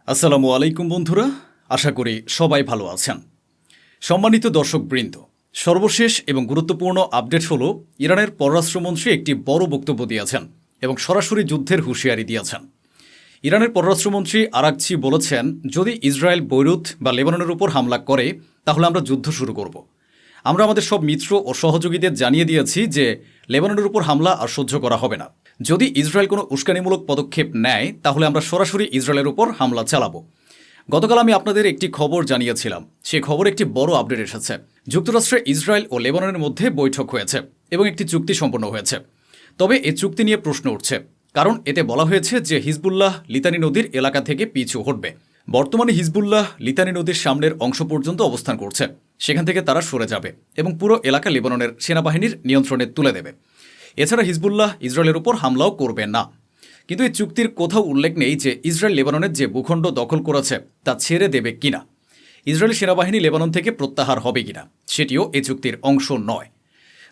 আসসালামু আলাইকুম বন্ধুরা, আশা করি সবাই ভালো আছেন। সম্মানিত দর্শকবৃন্দ, সর্বশেষ এবং গুরুত্বপূর্ণ আপডেট হলো ইরানের পররাষ্ট্রমন্ত্রী একটি বড় বক্তব্য দিয়েছেন এবং সরাসরি যুদ্ধের হুঁশিয়ারি দিয়েছেন। ইরানের পররাষ্ট্রমন্ত্রী আরাকচি বলেছেন, যদি ইসরায়েল বৈরুত বা লেবাননের উপর হামলা করে তাহলে আমরা যুদ্ধ শুরু করব। আমরা আমাদের সব মিত্র ও সহযোগীদের জানিয়ে দিয়েছি যে লেবাননের উপর হামলা আর সহ্য করা হবে না। যদি ইসরায়েল কোনো উস্কানিমূলক পদক্ষেপ নেয় তাহলে আমরা সরাসরি ইসরায়েলের উপর হামলা চালাবো। গতকাল আমি আপনাদের একটি খবর জানিয়েছিলাম, সে খবর একটি বড় আপডেট এসেছে। যুক্তরাষ্ট্রে ইসরায়েল ও লেবাননের মধ্যে বৈঠক হয়েছে এবং একটি চুক্তি সম্পন্ন হয়েছে। তবে এই চুক্তি নিয়ে প্রশ্ন উঠছে, কারণ এতে বলা হয়েছে যে হিজবুল্লাহ লিতানি নদীর এলাকা থেকে পিছু হটবে। বর্তমানে হিজবুল্লাহ লিতানি নদীর সামনের অংশ পর্যন্ত অবস্থান করছে, সেখান থেকে তারা সরে যাবে এবং পুরো এলাকা লেবাননের সেনাবাহিনীর নিয়ন্ত্রণে তুলে দেবে। এছাড়া হিজবুল্লাহ ইসরায়েলের উপর হামলাও করবে না। কিন্তু এই চুক্তির কোথাও উল্লেখ নেই যে ইসরায়েল লেবাননের যে ভূখণ্ড দখল করেছে তা ছেড়ে দেবে কিনা, ইসরায়েলি সেনাবাহিনী লেবানন থেকে প্রত্যাহার হবে কিনা, সেটিও এই চুক্তির অংশ নয়।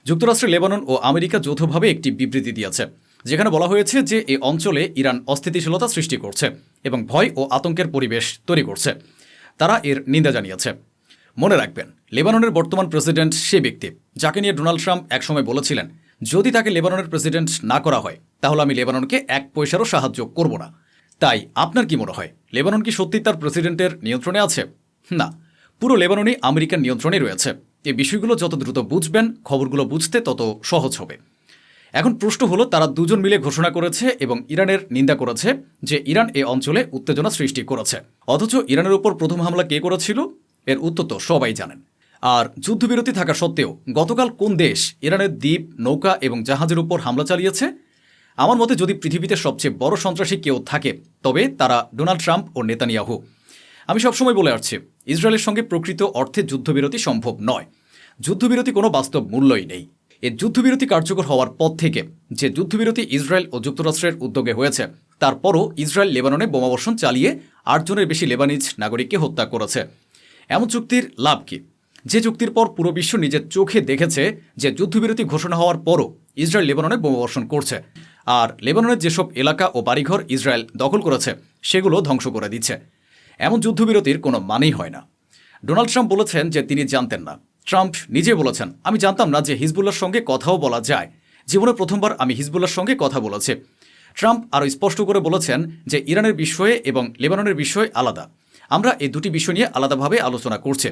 যুক্তরাষ্ট্র, লেবানন ও আমেরিকা যৌথভাবে একটি বিবৃতি দিয়েছে, যেখানে বলা হয়েছে যে এই অঞ্চলে ইরান অস্থিতিশীলতা সৃষ্টি করছে এবং ভয় ও আতঙ্কের পরিবেশ তৈরি করছে। তারা এর নিন্দা জানিয়েছে। মনে রাখবেন, লেবাননের বর্তমান প্রেসিডেন্ট সে ব্যক্তি যাকে নিয়ে ডোনাল্ড ট্রাম্প একসময় বলেছিলেন, যদি তাকে লেবাননের প্রেসিডেন্ট না করা হয় তাহলে আমি লেবাননকে এক পয়সারও সাহায্য করব না। তাই আপনার কি মনে হয়, লেবানন কি সত্যি তার প্রেসিডেন্টের নিয়ন্ত্রণে আছে? না, পুরো লেবাননই আমেরিকার নিয়ন্ত্রণে রয়েছে। এই বিষয়গুলো যত দ্রুত বুঝবেন, খবরগুলো বুঝতে তত সহজ হবে। এখন প্রশ্ন হলো, তারা দুজন মিলে ঘোষণা করেছে এবং ইরানের নিন্দা করেছে যে ইরান এ অঞ্চলে উত্তেজনা সৃষ্টি করেছে। অথচ ইরানের উপর প্রথম হামলা কে করেছিল? এর উত্তর তো সবাই জানেন। আর যুদ্ধবিরতি থাকা সত্ত্বেও গতকাল কোন দেশ ইরানের দ্বীপ, নৌকা এবং জাহাজের উপর হামলা চালিয়েছে? আমার মতে যদি পৃথিবীতে সবচেয়ে বড় সন্ত্রাসী কেউ থাকে তবে তারা ডোনাল্ড ট্রাম্প ও নেতানিয়াহু। আমি সবসময় বলে আসছি, ইসরায়েলের সঙ্গে প্রকৃত অর্থে যুদ্ধবিরতি সম্ভব নয়। যুদ্ধবিরতি কোনো বাস্তব মূল্যই নেই। এর যুদ্ধবিরতি কার্যকর হওয়ার পর থেকে যে যুদ্ধবিরতি ইসরায়েল ও যুক্তরাষ্ট্রের উদ্যোগে হয়েছে, তারপরও ইসরায়েল লেবাননে বোমাবর্ষণ চালিয়ে 8 জনের বেশি লেবানিজ নাগরিককে হত্যা করেছে। এমন চুক্তির লাভ কি? যে চুক্তির পর পুরো বিশ্ব নিজের চোখে দেখেছে যে যুদ্ধবিরতি ঘোষণা হওয়ার পরও ইসরায়েল লেবাননে বোমাবর্ষণ করছে, আর লেবাননের যেসব এলাকা ও বাড়িঘর ইসরায়েল দখল করেছে সেগুলো ধ্বংস করে দিচ্ছে। এমন যুদ্ধবিরতির কোনো মানেই হয় না। ডোনাল্ড ট্রাম্প বলেছেন যে তিনি জানতেন না। ট্রাম্প নিজে বলেছেন, আমি জানতাম না যে হিজবুল্লাহর সঙ্গে কথাও বলা যায়। জীবনে প্রথমবার আমি হিজবুল্লাহর সঙ্গে কথা বলেছি। ট্রাম্প আরও স্পষ্ট করে বলেছেন যে ইরানের বিষয়ে এবং লেবাননের বিষয় আলাদা। আমরা এই দুটি বিষয় নিয়ে আলাদাভাবে আলোচনা করছি।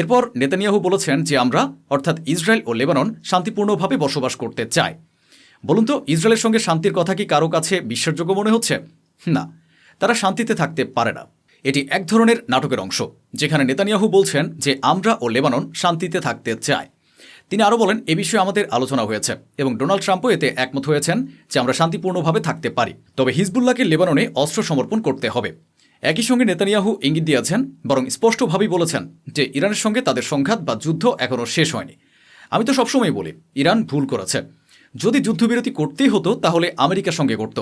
এরপর নেতানিয়াহু বলেছেন যে আমরা, অর্থাৎ ইসরায়েল ও লেবানন, শান্তিপূর্ণভাবে বসবাস করতে চাই। বলুন তো, ইসরায়েলের সঙ্গে শান্তির কথা কি কারো কাছে বিশ্বাসযোগ্য মনে হচ্ছে? না, তারা শান্তিতে থাকতে পারে না। এটি এক ধরনের নাটকের অংশ, যেখানে নেতানিয়াহু বলছেন যে আমরা ও লেবানন শান্তিতে থাকতে চাই। তিনি আরও বলেন, এ বিষয়ে আমাদের আলোচনা হয়েছে এবং ডোনাল্ড ট্রাম্পও এতে একমত হয়েছেন যে আমরা শান্তিপূর্ণভাবে থাকতে পারি, তবে হিজবুল্লাহকে লেবাননে অস্ত্র সমর্পণ করতে হবে। একই সঙ্গে নেতানিয়াহু ইঙ্গিত দিয়েছেন, বরং স্পষ্টভাবেই বলেছেন যে ইরানের সঙ্গে তাদের সংঘাত বা যুদ্ধ এখনও শেষ হয়নি। আমি তো সবসময় বলি, ইরান ভুল করেছে। যদি যুদ্ধবিরতি করতেই হতো তাহলে আমেরিকার সঙ্গে করত।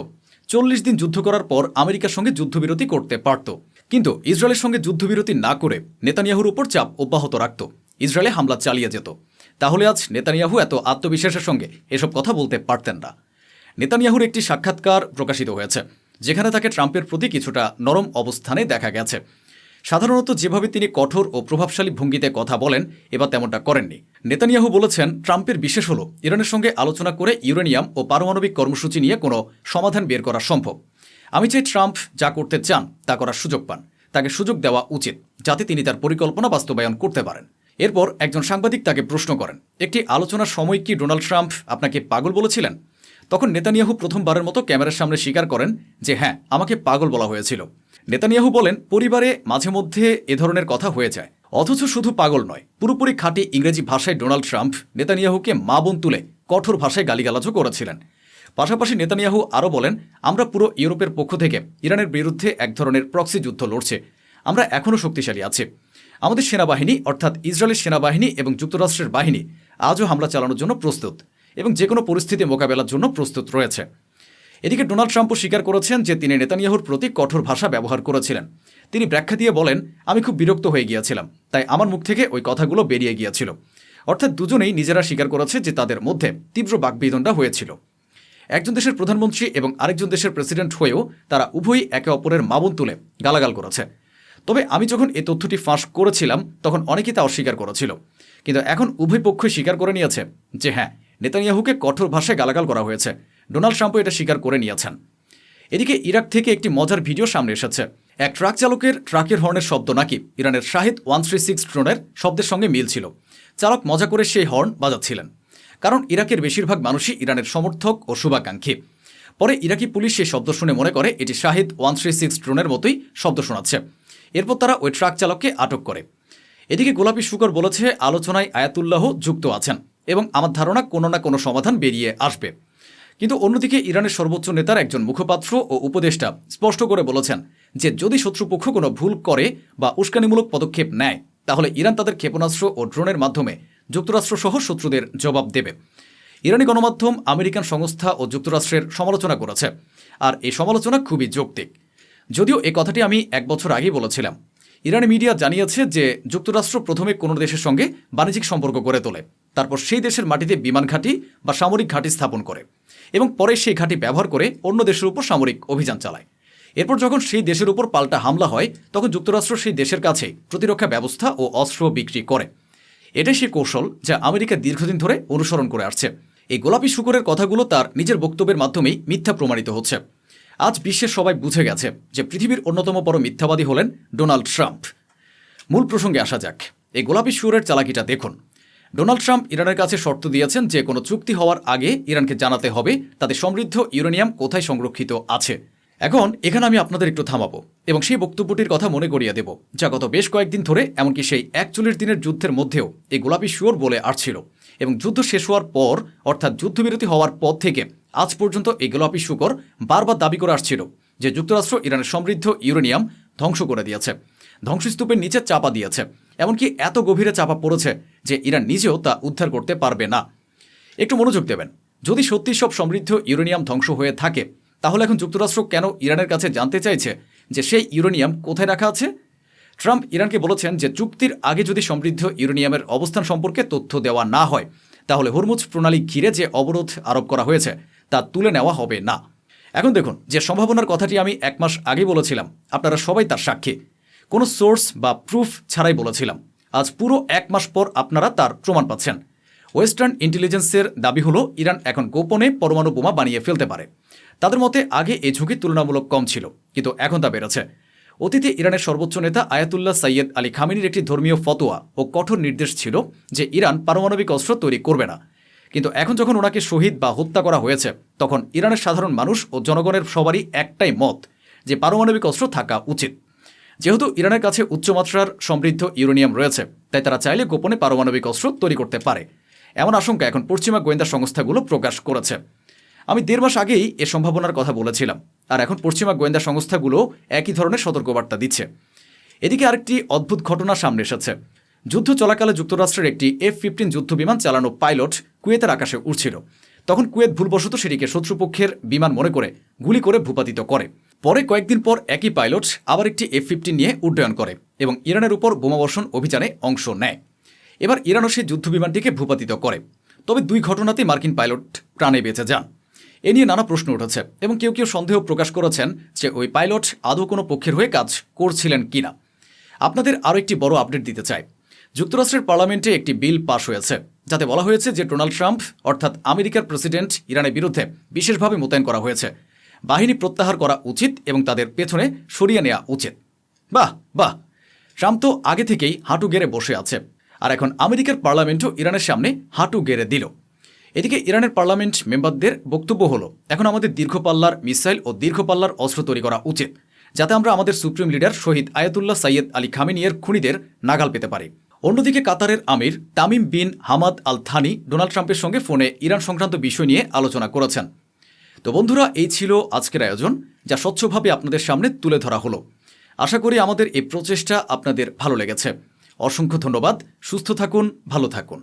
40 দিন যুদ্ধ করার পর আমেরিকার সঙ্গে যুদ্ধবিরতি করতে পারত, কিন্তু ইসরায়েলের সঙ্গে যুদ্ধবিরতি না করে নেতানিয়াহুর উপর চাপ অব্যাহত রাখত, ইসরায়েলে হামলা চালিয়ে যেত। তাহলে আজ নেতানিয়াহু এত আত্মবিশ্বাসের সঙ্গে এসব কথা বলতে পারতেন না। নেতানিয়াহুর একটি সাক্ষাৎকার প্রকাশিত হয়েছে, যেখানে তাকে ট্রাম্পের প্রতি কিছুটা নরম অবস্থানে দেখা গেছে। সাধারণত যেভাবে তিনি কঠোর ও প্রভাবশালী ভঙ্গিতে কথা বলেন, এবার তেমনটা করেননি। নেতানিয়াহু বলেছেন, ট্রাম্পের বিশেষ হল ইরানের সঙ্গে আলোচনা করে ইউরেনিয়াম ও পারমাণবিক কর্মসূচি নিয়ে কোনো সমাধান বের করা সম্ভব। আমি চাই ট্রাম্প যা করতে চান তা করার সুযোগ পান, তাকে সুযোগ দেওয়া উচিত যাতে তিনি তার পরিকল্পনা বাস্তবায়ন করতে পারেন। এরপর একজন সাংবাদিক তাকে প্রশ্ন করেন, একটি আলোচনার সময় কি ডোনাল্ড ট্রাম্প আপনাকে পাগল বলেছিলেন? তখন নেতানিয়াহু প্রথমবারের মতো ক্যামেরার সামনে স্বীকার করেন যে হ্যাঁ, আমাকে পাগল বলা হয়েছিল। নেতানিয়াহু বলেন, পরিবারে মাঝে মধ্যে এ ধরনের কথা হয়ে যায়। অথচ শুধু পাগল নয়, পুরোপুরি খাঁটি ইংরেজি ভাষায় ডোনাল্ড ট্রাম্প নেতানিয়াহুকে মা বোন তুলে কঠোর ভাষায় গালিগালাজও করেছিলেন। পাশাপাশি নেতানিয়াহু আরও বলেন, আমরা পুরো ইউরোপের পক্ষ থেকে ইরানের বিরুদ্ধে এক ধরনের প্রক্সি যুদ্ধ লড়ছে। আমরা এখনও শক্তিশালী আছি। আমাদের সেনাবাহিনী, অর্থাৎ ইসরায়েলের সেনাবাহিনী এবং যুক্তরাষ্ট্রের বাহিনী আজও হামলা চালানোর জন্য প্রস্তুত এবং যে কোনো পরিস্থিতি মোকাবেলার জন্য প্রস্তুত রয়েছে। এদিকে ডোনাল্ড ট্রাম্পও স্বীকার করেছেন যে তিনি নেতানিয়াহুর প্রতি কঠোর ভাষা ব্যবহার করেছিলেন। তিনি ব্যাখ্যা দিয়ে বলেন, আমি খুব বিরক্ত হয়ে গিয়েছিলাম, তাই আমার মুখ থেকে ওই কথাগুলো বেরিয়ে গিয়েছিল। অর্থাৎ দুজনেই নিজেরা স্বীকার করেছে যে তাদের মধ্যে তীব্র বাকবিতণ্ডা হয়েছিল। একজন দেশের প্রধানমন্ত্রী এবং আরেকজন দেশের প্রেসিডেন্ট হয়েও তারা উভয়ই একে অপরের মাবন তুলে গালাগাল করেছে। তবে আমি যখন এই তথ্যটি ফাঁস করেছিলাম তখন অনেকেই তা অস্বীকার করেছিল, কিন্তু এখন উভয় পক্ষই স্বীকার করে নিয়েছে যে হ্যাঁ, নেতানিয়াহুকে কঠোর ভাষায় গালাগাল করা হয়েছে। ডোনাল্ড ট্রাম্পও এটা স্বীকার করে নিয়েছেন। এদিকে ইরাক থেকে একটি মজার ভিডিও সামনে এসেছে। এক ট্রাক চালকের ট্রাকের হর্নের শব্দ নাকি ইরানের শাহিদ 136 ড্রোনের শব্দের সঙ্গে মিল ছিল। চালক মজা করে সেই হর্ন বাজাচ্ছিলেন, কারণ ইরাকের বেশিরভাগ মানুষই ইরানের সমর্থক ও শুভাকাঙ্ক্ষী। পরে ইরাকি পুলিশ সেই শব্দ শুনে মনে করে এটি শাহিদ 136 ড্রোনের মতোই শব্দ শোনাচ্ছে। এরপর তারা ওই ট্রাক চালককে আটক করে। এদিকে গোলাপি শুকর বলেছে, আলোচনায় আয়াতুল্লাহ যুক্ত আছেন এবং আমার ধারণা কোনো না কোনো সমাধান বেরিয়ে আসবে। কিন্তু অন্যদিকে ইরানের সর্বোচ্চ নেতার একজন মুখপাত্র ও উপদেষ্টা স্পষ্ট করে বলেছেন যে যদি শত্রুপক্ষ কোনো ভুল করে বা উস্কানিমূলক পদক্ষেপ নেয় তাহলে ইরান তাদের ক্ষেপণাস্ত্র ও ড্রোনের মাধ্যমে যুক্তরাষ্ট্রসহ শত্রুদের জবাব দেবে। ইরানি গণমাধ্যম আমেরিকান সংস্থা ও যুক্তরাষ্ট্রের সমালোচনা করেছে, আর এই সমালোচনা খুবই যৌক্তিক। যদিও এ কথাটি আমি 1 বছর আগেই বলেছিলাম। ইরানি মিডিয়া জানিয়েছে যে যুক্তরাষ্ট্র প্রথমে কোনো দেশের সঙ্গে বাণিজ্যিক সম্পর্ক গড়ে তোলে, তারপর সেই দেশের মাটিতে বিমান ঘাঁটি বা সামরিক ঘাঁটি স্থাপন করে এবং পরে সেই ঘাঁটি ব্যবহার করে অন্য দেশের উপর সামরিক অভিযান চালায়। এরপর যখন সেই দেশের উপর পাল্টা হামলা হয় তখন যুক্তরাষ্ট্র সেই দেশের কাছে প্রতিরক্ষা ব্যবস্থা ও অস্ত্র বিক্রি করে। এটাই সেই কৌশল যা আমেরিকা দীর্ঘদিন ধরে অনুসরণ করে আসছে। এই গোলাপি শুকরের কথাগুলো তার নিজের বক্তব্যের মাধ্যমেই মিথ্যা প্রমাণিত হচ্ছে। আজ বিশ্বের সবাই বুঝে গেছে যে পৃথিবীর অন্যতম বড় মিথ্যাবাদী হলেন ডোনাল্ড ট্রাম্প। মূল প্রসঙ্গে আসা যাক। এই গোলাপি শুয়োরের চালাকিটা দেখুন। ডোনাল্ড ট্রাম্প ইরানের কাছে শর্ত দিয়েছেন যে কোনো চুক্তি হওয়ার আগে ইরানকে জানাতে হবে তাদের সমৃদ্ধ ইউরেনিয়াম কোথায় সংরক্ষিত আছে। এখন এখানে আমি আপনাদের একটু থামাবো এবং সেই বক্তব্যটির কথা মনে করিয়ে দেব যা গত বেশ কয়েকদিন ধরে, এমনকি সেই 41 দিনের যুদ্ধের মধ্যেও এই গোলাপি শুয়োর বলে আসছিল। এবং যুদ্ধ শেষ হওয়ার পর, অর্থাৎ যুদ্ধবিরতি হওয়ার পর থেকে আজ পর্যন্ত এই গোলাপি শুকর বারবার দাবি করে আসছিল যে যুক্তরাষ্ট্র ইরানের সমৃদ্ধ ইউরেনিয়াম ধ্বংস করে দিয়েছে, ধ্বংসস্তূপের নিচে চাপা দিয়েছে, এমনকি এত গভীরে চাপা পড়েছে যে ইরান নিজেও তা উদ্ধার করতে পারবে না। একটু মনোযোগ দেবেন। যদি সত্যি সব সমৃদ্ধ ইউরেনিয়াম ধ্বংস হয়ে থাকে তাহলে এখন যুক্তরাষ্ট্র কেন ইরানের কাছে জানতে চাইছে যে সেই ইউরেনিয়াম কোথায় রাখা আছে? ট্রাম্প ইরানকে বলেছেন যে চুক্তির আগে যদি সমৃদ্ধ ইউরেনিয়ামের অবস্থান সম্পর্কে তথ্য দেওয়া না হয় তাহলে হরমুজ প্রণালী ঘিরে যে অবরোধ আরোপ করা হয়েছে তা তুলে নেওয়া হবে না। এখন দেখুন, যে সম্ভাবনার কথাটি আমি 1 মাস আগে বলেছিলাম, আপনারা সবাই তার সাক্ষী। কোনো সোর্স বা প্রুফ ছাড়াই বলেছিলাম। আজ পুরো 1 মাস পর আপনারা তার প্রমাণ পাচ্ছেন। ওয়েস্টার্ন ইন্টেলিজেন্সের দাবি হলো ইরান এখন গোপনে পরমাণু বোমা বানিয়ে ফেলতে পারে। তাদের মতে আগে এই ঝুঁকি তুলনামূলক কম ছিল, কিন্তু এখন তা বেড়েছে। অতীতে ইরানের সর্বোচ্চ নেতা আয়াতুল্লাহ সাইয়েদ আলী খামেনির একটি ধর্মীয় ফতোয়া ও কঠোর নির্দেশ ছিল যে ইরান পারমাণবিক অস্ত্র তৈরি করবে না। কিন্তু এখন যখন ওনাকে শহীদ বা হত্যা করা হয়েছে তখন ইরানের সাধারণ মানুষ ও জনগণের সবারই একটাই মত যে পারমাণবিক অস্ত্র থাকা উচিত। যেহেতু ইরানের কাছে উচ্চমাত্রার সমৃদ্ধ ইউরেনিয়াম রয়েছে তাই তারা চাইলে গোপনে পারমাণবিক অস্ত্র তৈরি করতে পারে, এমন আশঙ্কা এখন পশ্চিমা গোয়েন্দা সংস্থাগুলো প্রকাশ করেছে। আমি 1.5 মাস আগেই এ সম্ভাবনার কথা বলেছিলাম, আর এখন পশ্চিমা গোয়েন্দা সংস্থাগুলো একই ধরনের সতর্কবার্তা দিচ্ছে। এদিকে আরেকটি অদ্ভুত ঘটনা সামনে এসেছে। যুদ্ধ চলাকালে যুক্তরাষ্ট্রের একটি F-15 যুদ্ধবিমান চালানো পাইলট কুয়েতের আকাশে উড়ছিল। তখন কুয়েত ভুলবশত সেটিকে শত্রুপক্ষের বিমান মনে করে গুলি করে ভূপাতিত করে। পরে কয়েকদিন পর একই পাইলট আবার একটি F-15 নিয়ে উড্ডয়ন করে এবং ইরানের উপর বোমাবর্ষণ অভিযানে অংশ নেয়। এবার ইরানও সেই যুদ্ধবিমানটিকে ভূপাতিত করে। তবে 2 ঘটনাতেই মার্কিন পাইলট প্রাণে বেঁচে যান। এ নিয়ে নানা প্রশ্ন উঠেছে এবং কেউ কেউ সন্দেহ প্রকাশ করেছেন যে ওই পাইলট আদৌ কোনো পক্ষের হয়ে কাজ করছিলেন কিনা। আপনাদের আরও একটি বড় আপডেট দিতে চাই। যুক্তরাষ্ট্রের পার্লামেন্টে একটি বিল পাশ হয়েছে যাতে বলা হয়েছে যে ডোনাল্ড ট্রাম্প অর্থাৎ আমেরিকার প্রেসিডেন্ট ইরানের বিরুদ্ধে বিশেষভাবে মোতায়েন করা হয়েছে। বাহিনী প্রত্যাহার করা উচিত এবং তাদের পেছনে সরিয়ে নেওয়া উচিত। বাহ বাহ, ট্রাম্প তো আগে থেকেই হাঁটু গেড়ে বসে আছে, আর এখন আমেরিকার পার্লামেন্টও ইরানের সামনে হাঁটু গেড়ে দিল। এদিকে ইরানের পার্লামেন্ট মেম্বারদের বক্তব্য হলো এখন আমাদের দীর্ঘপাল্লার মিসাইল ও দীর্ঘপাল্লার অস্ত্র তৈরি করা উচিত যাতে আমরা আমাদের সুপ্রিম লিডার শহীদ আয়াতুল্লাহ সাইয়েদ আলী খামেনির খুনিদের নাগাল পেতে পারি। অন্যদিকে কাতারের Emir Tamim bin Hamad Al Thani Donald ট্রাম্পের সঙ্গে ফোনে ইরান সংক্রান্ত বিষয় নিয়ে আলোচনা করেছেন। তো বন্ধুরা, এই ছিল আজকের আয়োজন যা স্বচ্ছভাবে আপনাদের সামনে তুলে ধরা হলো। আশা করি আমাদের এই প্রচেষ্টা আপনাদের ভালো লেগেছে। অসংখ্য ধন্যবাদ। সুস্থ থাকুন, ভালো থাকুন।